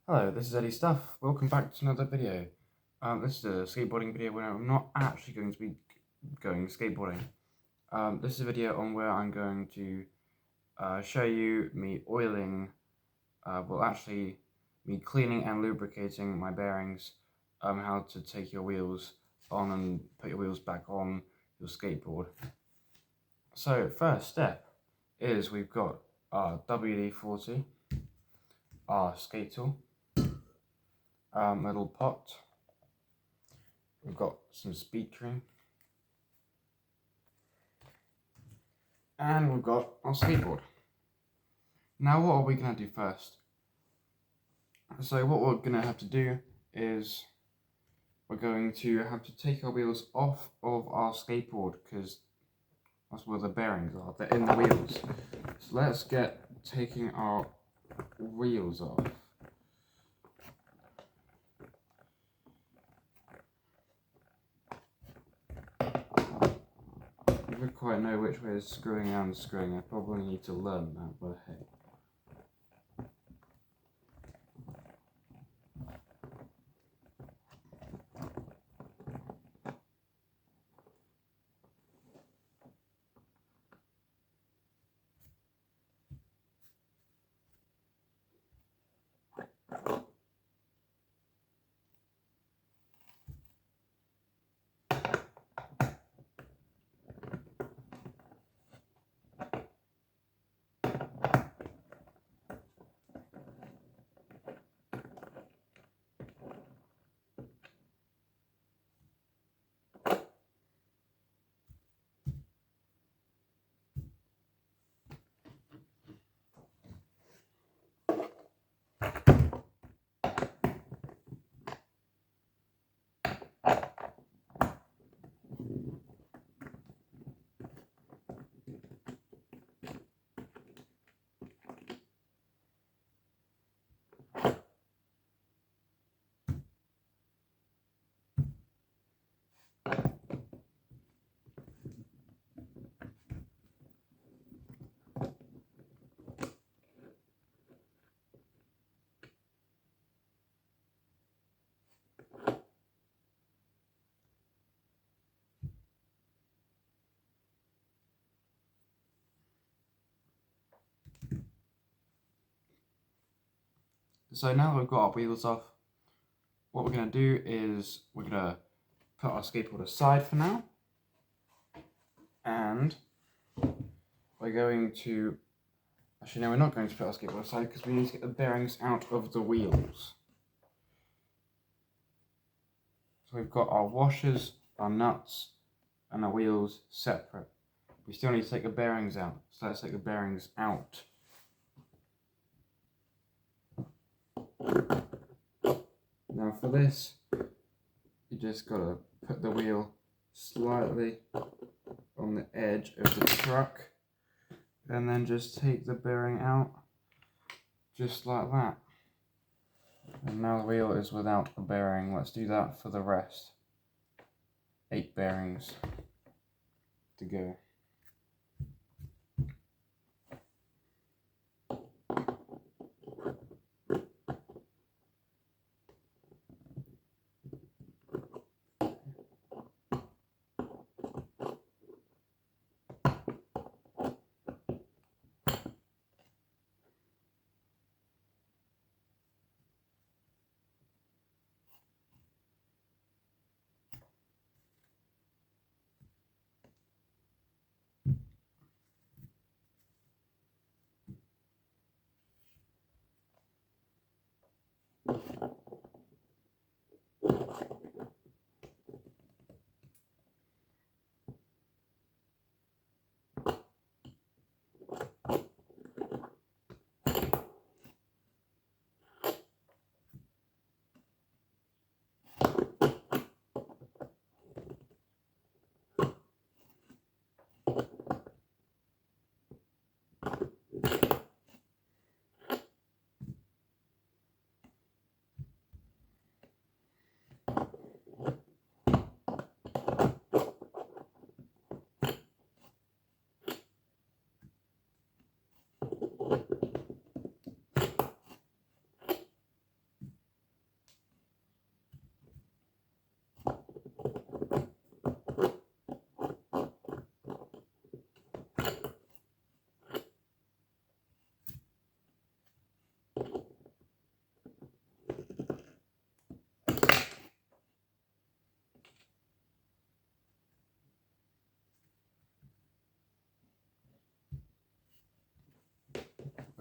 Hello, this is Eddie Stuff. Welcome back to another video. This is a skateboarding video where I'm not actually going to be going skateboarding. This is a video on where I'm going to show you me oiling, me cleaning and lubricating my bearings, how to take your wheels on and put your wheels back on your skateboard. So first step is we've got our WD-40, our skate tool, little pot. We've got some speed cream, and we've got our skateboard. Now what are we going to do first? So what we're going to have to do is we're going to have to take our wheels off of our skateboard because that's where the bearings are, they're in the wheels. So let's get taking our wheels off. I don't quite know which way is screwing and unscrewing. I probably need to learn that, but hey. So now that we've got our wheels off, what we're going to do is we're going to put our skateboard aside for now, and we're going to, actually no, we're not going to put our skateboard aside because we need to get the bearings out of the wheels. So we've got our washers, our nuts, and our wheels separate. We still need to take the bearings out, so let's take the bearings out. Now for this, you just gotta put the wheel slightly on the edge of the truck and then just take the bearing out just like that. And now the wheel is without a bearing. Let's do that for the rest. 8 bearings to go.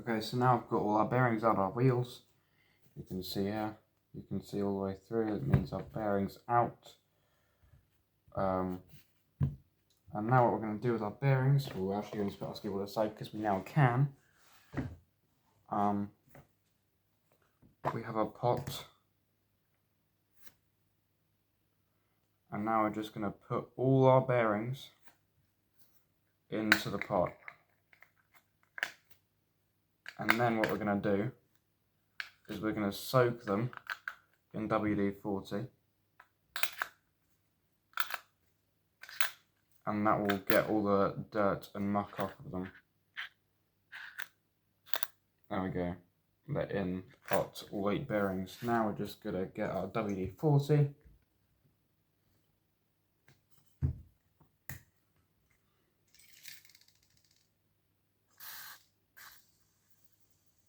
Okay, so now I've got all our bearings out of our wheels. You can see here, you can see all the way through, it means our bearings out. And now what we're going to do with our bearings, we're actually going to put our skateboard aside because we now can. We have a pot. And now we're just going to put all our bearings into the pot. And then what we're going to do is we're going to soak them in WD-40. And that will get all the dirt and muck off of them. There we go. They're in the pot, all 8 bearings. Now we're just going to get our WD-40.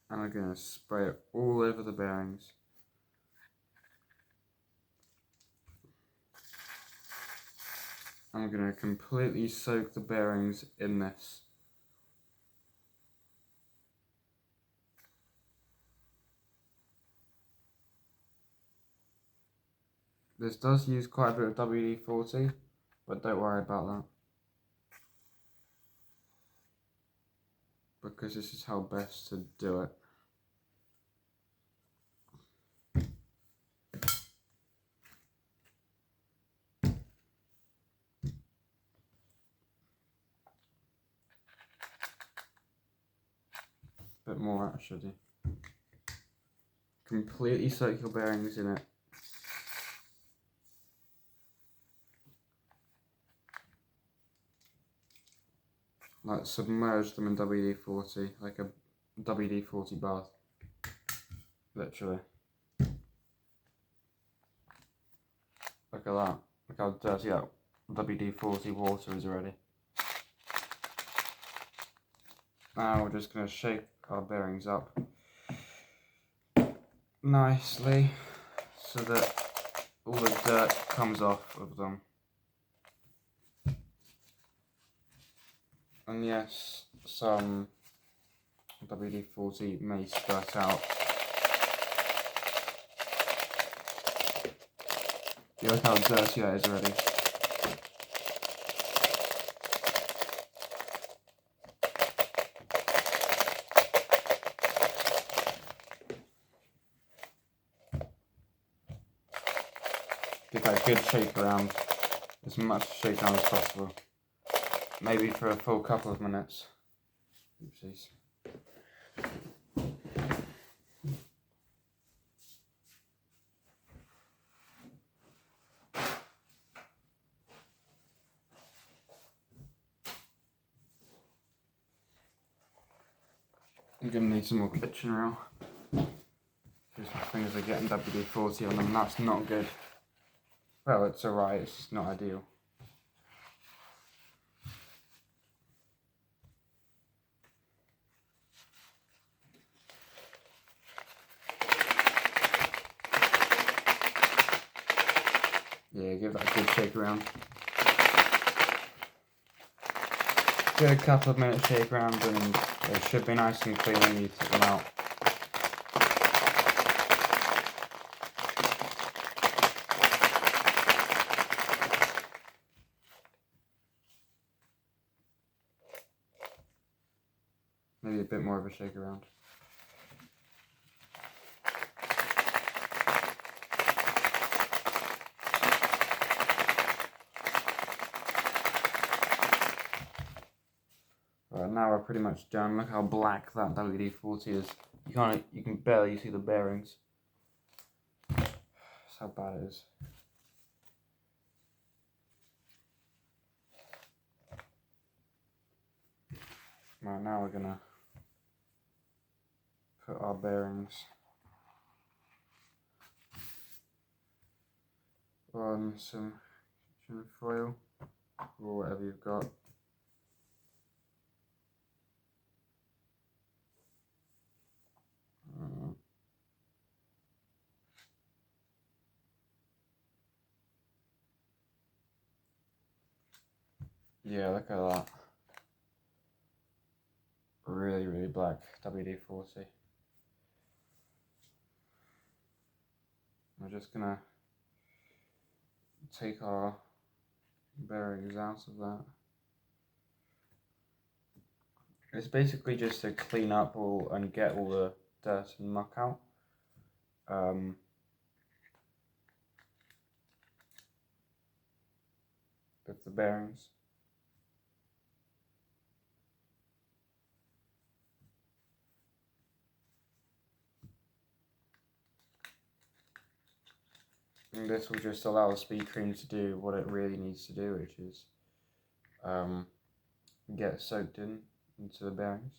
And we're going to spray it all over the bearings. I'm going to completely soak the bearings in this. This does use quite a bit of WD-40, but don't worry about that. Because this is how best to do it. Bit more actually. Completely soak your bearings in it. Like submerge them in WD-40, like a WD-40 bath. Literally. Look at that. Look how dirty that WD-40 water is already. Now we're just going to shake our bearings up nicely so that all the dirt comes off of them. And yes, some WD-40 may spurt out. You look how dirty that is already. Give that a good shake around, as much shake around as possible. Maybe for a full couple of minutes. Oopsies. I'm going to need some more kitchen roll. Because my fingers are getting WD-40 on them, that's not good. Well, it's alright, it's just not ideal. Yeah, give that a good shake around. Give it a couple of minutes shake around and they should be nice and clean when you take them out. Maybe a bit more of a shake around. Right, now we're pretty much done. Look how black that WD-40 is. You can barely see the bearings. That's how bad it is. Right, now we're gonna put our bearings on some kitchen foil or whatever you've got. Yeah, look at that. really, really black WD-40. We're just gonna take our bearings out of that. It's basically just to clean up and get all the dirt and muck out. With the bearings. And this will just allow the speed cream to do what it really needs to do, which is get soaked into the bearings.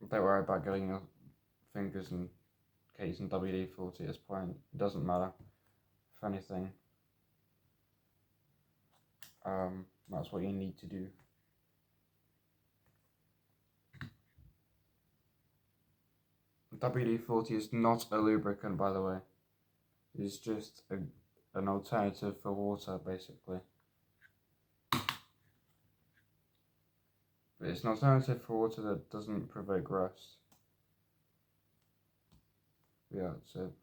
Don't worry about getting your fingers and cakes in WD-40 at this point. It doesn't matter. If anything, that's what you need to do. WD-40 is not a lubricant, by the way. It's just an alternative for water, basically. But it's an alternative for water that doesn't provoke rust. Yeah, that's it.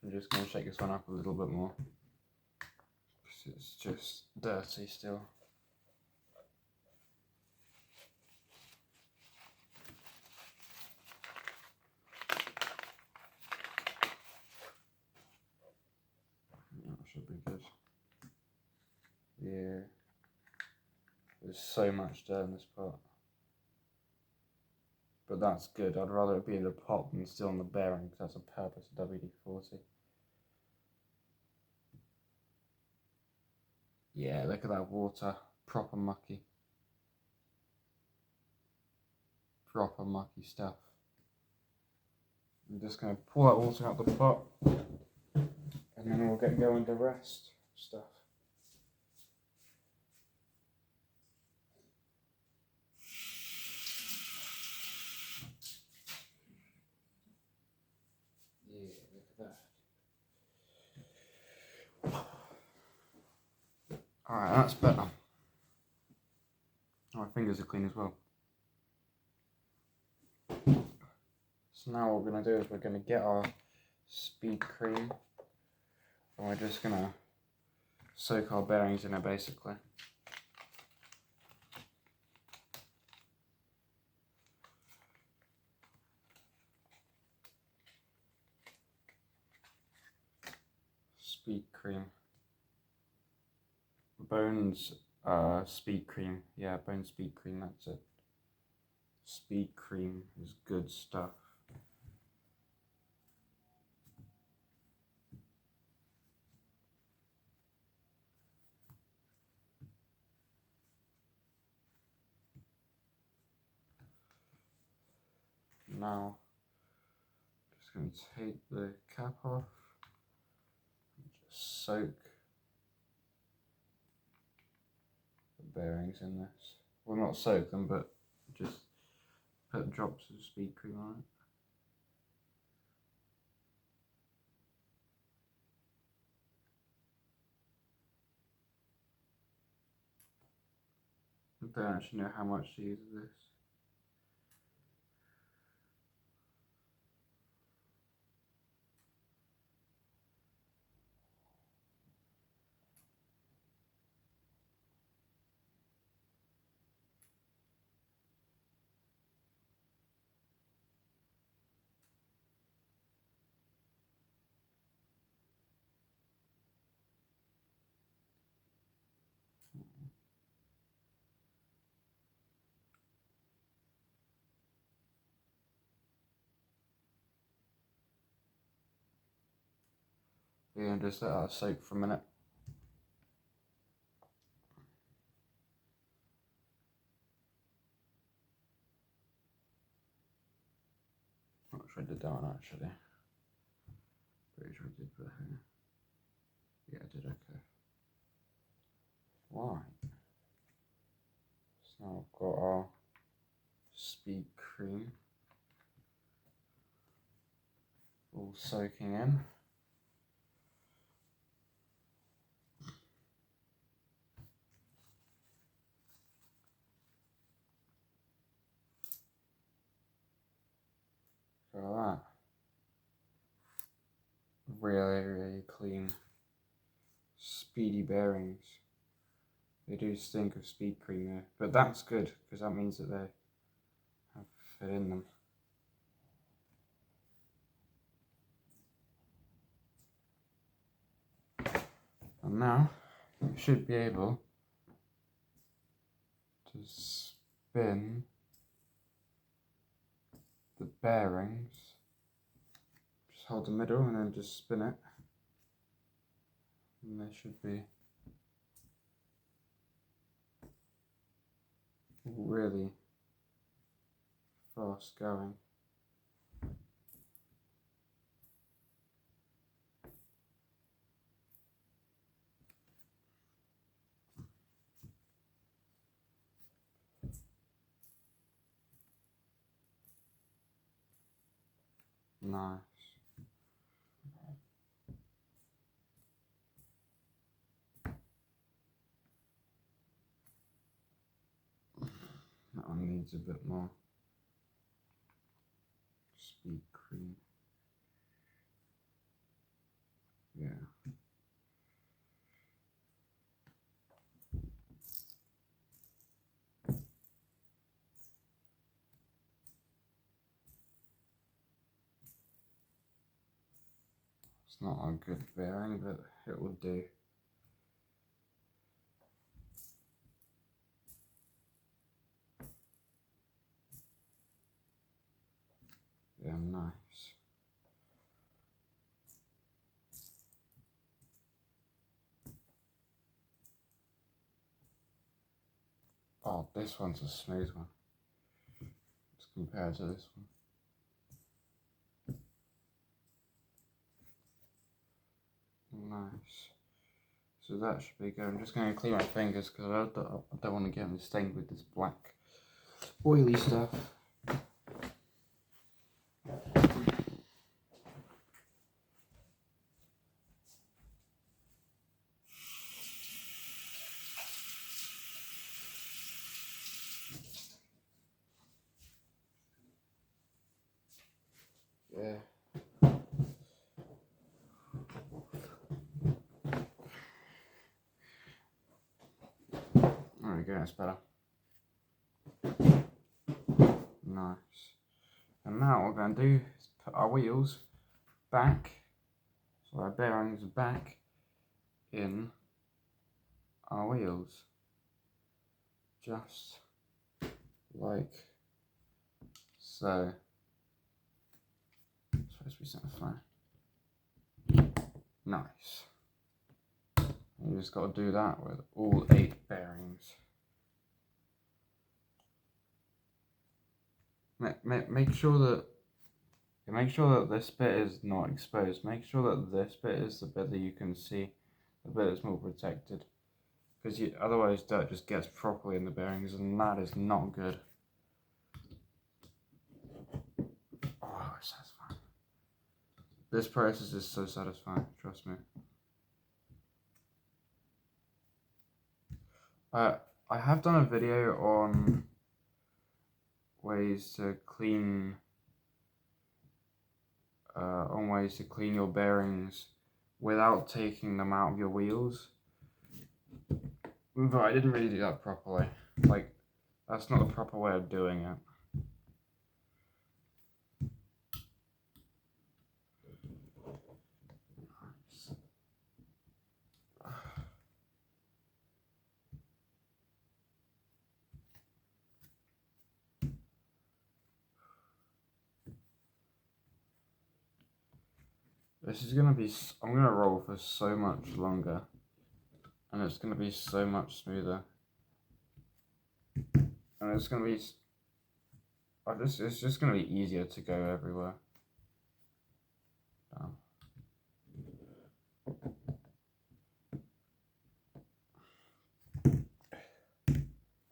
I'm just going to shake this one up a little bit more, because it's just dirty still. That should be good. Yeah, there's so much dirt in this part. But that's good. I'd rather it be in the pot than still on the bearing, because that's the purpose of WD-40. Yeah, look at that water. Proper mucky. Proper mucky stuff. I'm just going to pour that water out the pot, and then we'll get going the rest stuff. Yeah, look at that. Alright, that's better. My fingers are clean as well. So now what we're going to do is we're going to get our speed cream, and we're just going to soak our bearings in it, basically. Speed cream. Bones speed cream. Yeah, bone speed cream, that's it. Speed cream is good stuff. Now, just going to take the cap off and just soak the bearings in this. Well, not soak them, but just put drops of speed cream on it. I don't actually know how much to use of this. Yeah, and just let that soak for a minute. Not sure I did that one actually. Pretty sure I did put it here. Yeah, I did, okay. Right. So now we've got our speed cream all soaking in. Look at that. Really clean, speedy bearings. They do stink of speed cream though, but that's good because that means that they have fit in them. And now you should be able to spin the bearings. Just hold the middle and then just spin it. And they should be really fast going. Nice. That one needs a bit more speed cream. Yeah. It's not a good bearing, but it will do. Yeah, nice. Oh, this one's a smooth one. As compared to this one. Nice. So that should be good. I'm just going to clean my fingers because I don't want to get them stained with this black oily stuff. Yeah. There we go, that's better. Nice. And now what we're going to do is put our wheels back, so our bearings back in our wheels. Just like so. It's supposed to be something fine. Nice. You just got to do that with all 8 bearings. Make sure that this bit is not exposed. Make sure that this bit is the bit that you can see, the bit that's more protected. Because otherwise dirt just gets properly in the bearings and that is not good. Oh, it's satisfying. This process is so satisfying, trust me. I have done a video on ways to clean your bearings without taking them out of your wheels, but I didn't really do that properly. Like, that's not the proper way of doing it. This is gonna be, I'm gonna roll for so much longer, and it's gonna be so much smoother, and it's gonna be, it's just gonna be easier to go everywhere.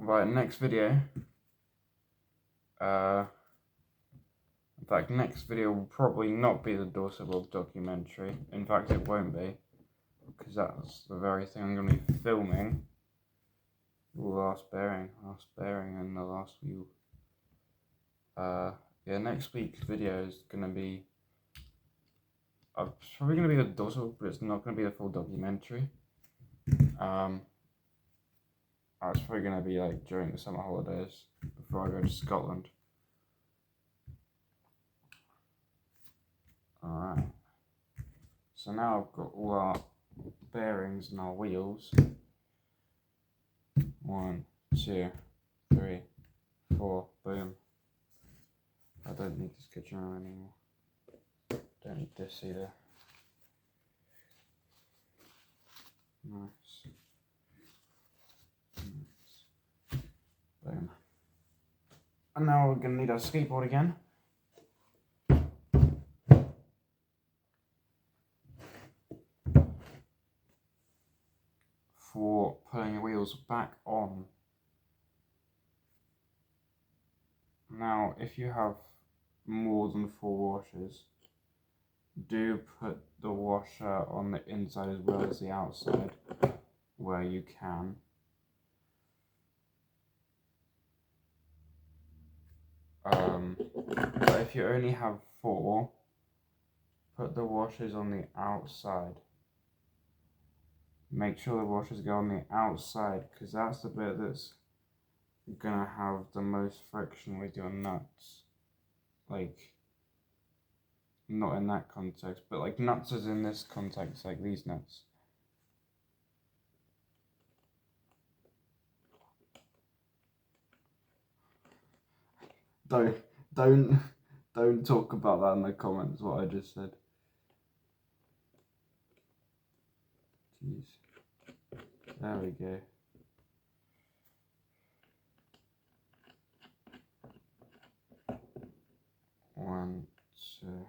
Right, next video. In fact, next video will probably not be the Dorsal documentary. In fact, it won't be, because that's the very thing I'm going to be filming. The last bearing and the last wheel. Yeah, next week's video is going to be, it's probably going to be the Dorsal, but it's not going to be the full documentary. It's probably going to be like during the summer holidays, before I go to Scotland. Alright, so now I've got all our bearings and our wheels. 1, 2, 3, 4, boom. I don't need this kitchen room anymore. Don't need this either. Nice. Boom. And now we're going to need our skateboard again. For putting your wheels back on. Now, if you have more than 4 washers, do put the washer on the inside as well as the outside, where you can. But if you only have 4, put the washers on the outside. Make sure the washers go on the outside, because that's the bit that's gonna have the most friction with your nuts. Like, not in that context, but like nuts is in this context, like these nuts. Don't talk about that in the comments, what I just said. Jeez. There we go. One, two.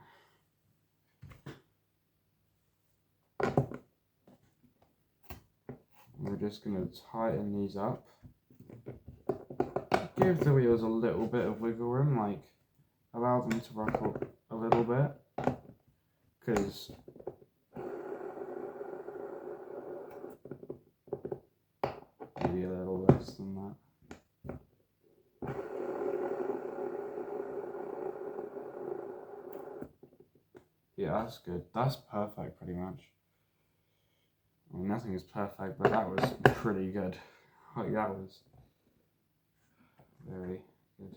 We're just going to tighten these up. Give the wheels a little bit of wiggle room, like allow them to ruffle a little bit, because maybe a little less than that. Yeah, that's good. That's perfect, pretty much. I mean, nothing is perfect, but that was pretty good. Like, that was very good.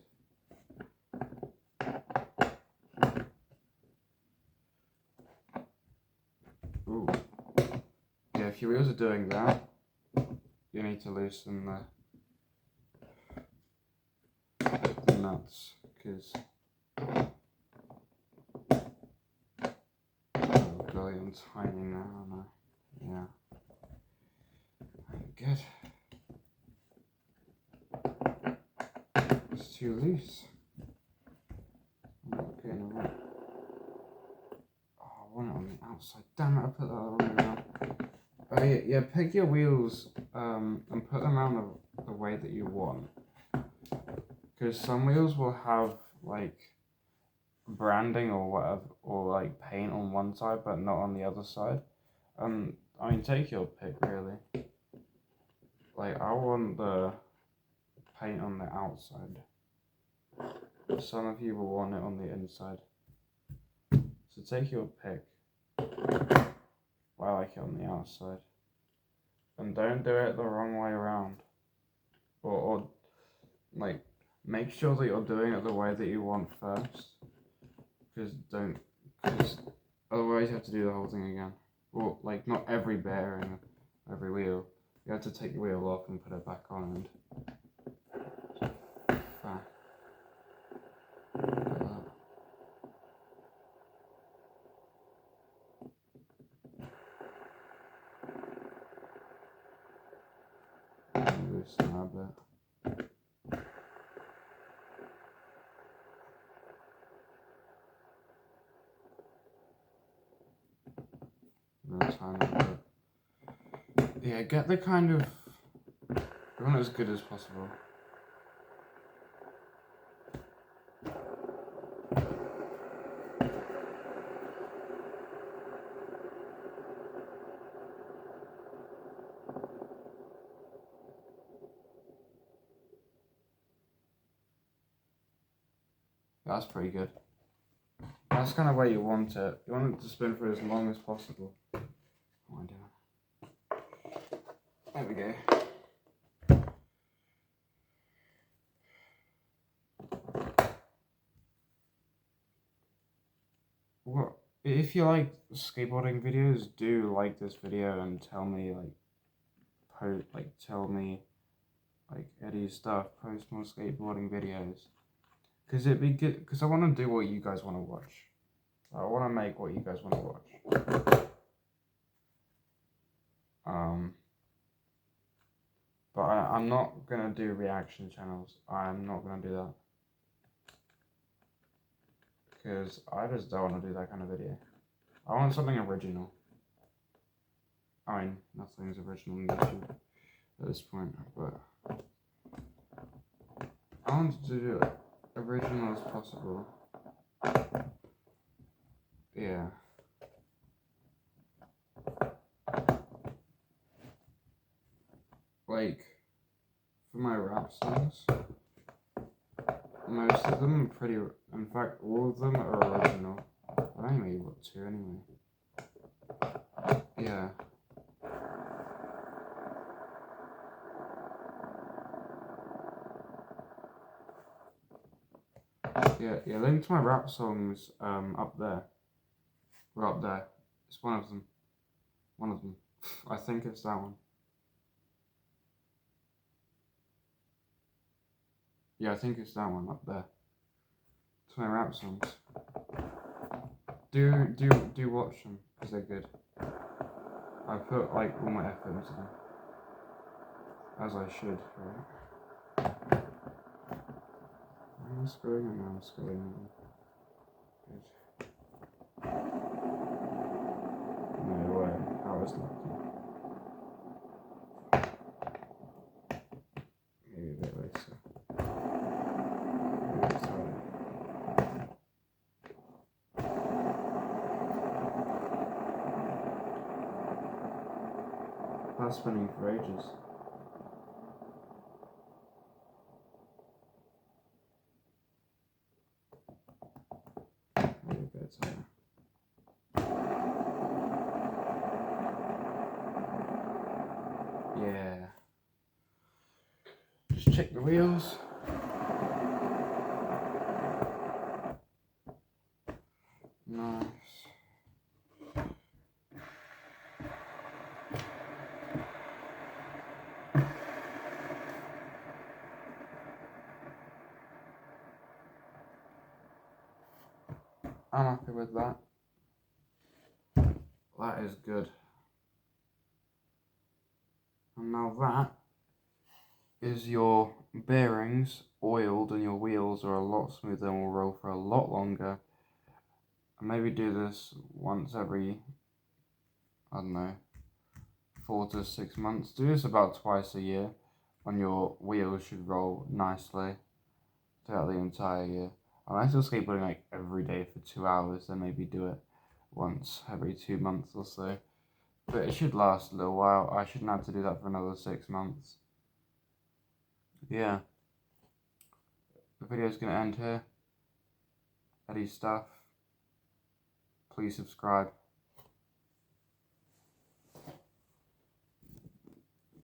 Ooh. Yeah, if your wheels are doing that, you need to loosen the nuts, because oh golly, I'm tightening now, aren't I? Yeah. Good. It's too loose. I'm not getting it right. Oh, I want it on the outside. Damn it, I put that on the wrong. Oh yeah, peg your wheels and put them around the way that you want. Because some wheels will have like branding or whatever, or like paint on one side but not on the other side. I mean, take your pick, really. Like, I want the paint on the outside. Some of you will want it on the inside. So take your pick. I like it on the outside. And don't do it the wrong way around. Or like, make sure that you're doing it the way that you want first. Because otherwise you have to do the whole thing again. Well, like, not every bearing, every wheel. You have to take the wheel off and put it back on. And loosen that a bit. Yeah, get the kind of, you want it as good as possible. That's pretty good. That's kind of where you want it. You want it to spin for as long as possible. What am I doing? There we go. Well, if you like skateboarding videos, do like this video and tell me tell me Eddie's stuff. Post more skateboarding videos, cause it'd be good. Cause I want to do what you guys want to watch. I want to make what you guys want to watch. But I'm not gonna do reaction channels. I'm not gonna do that. Because I just don't want to do that kind of video. I want something original. I mean, nothing's original on YouTube at this point, but I want to do it original as possible. Yeah. Like, for my rap songs, most of them are pretty, in fact, all of them are original. I only made, what, 2 anyway? Yeah. Yeah, link to my rap songs, up there. We're up there. It's one of them. One of them. I think it's that one. Yeah, I think it's that one up there. It's my rap songs. Do watch them, because they're good. I put like all my effort into them. As I should, right? I'm scrolling and I'm scrolling. Good. No way, I was lucky. Maybe a bit later. Maybe it's time. That's spinning for ages. Maybe a bit time. Yeah. Just check the wheels. Nice. I'm happy with that. That is good. And now that is your bearings oiled and your wheels are a lot smoother and will roll for a lot longer. And maybe do this once every, I don't know, 4 to 6 months. Do this about twice a year when your wheels should roll nicely throughout the entire year. Unless you're skateboarding like every day for 2 hours, then maybe do it once every 2 months or so. But it should last a little while. I shouldn't have to do that for another 6 months. Yeah. The video's gonna end here. Eddie's stuff. Please subscribe.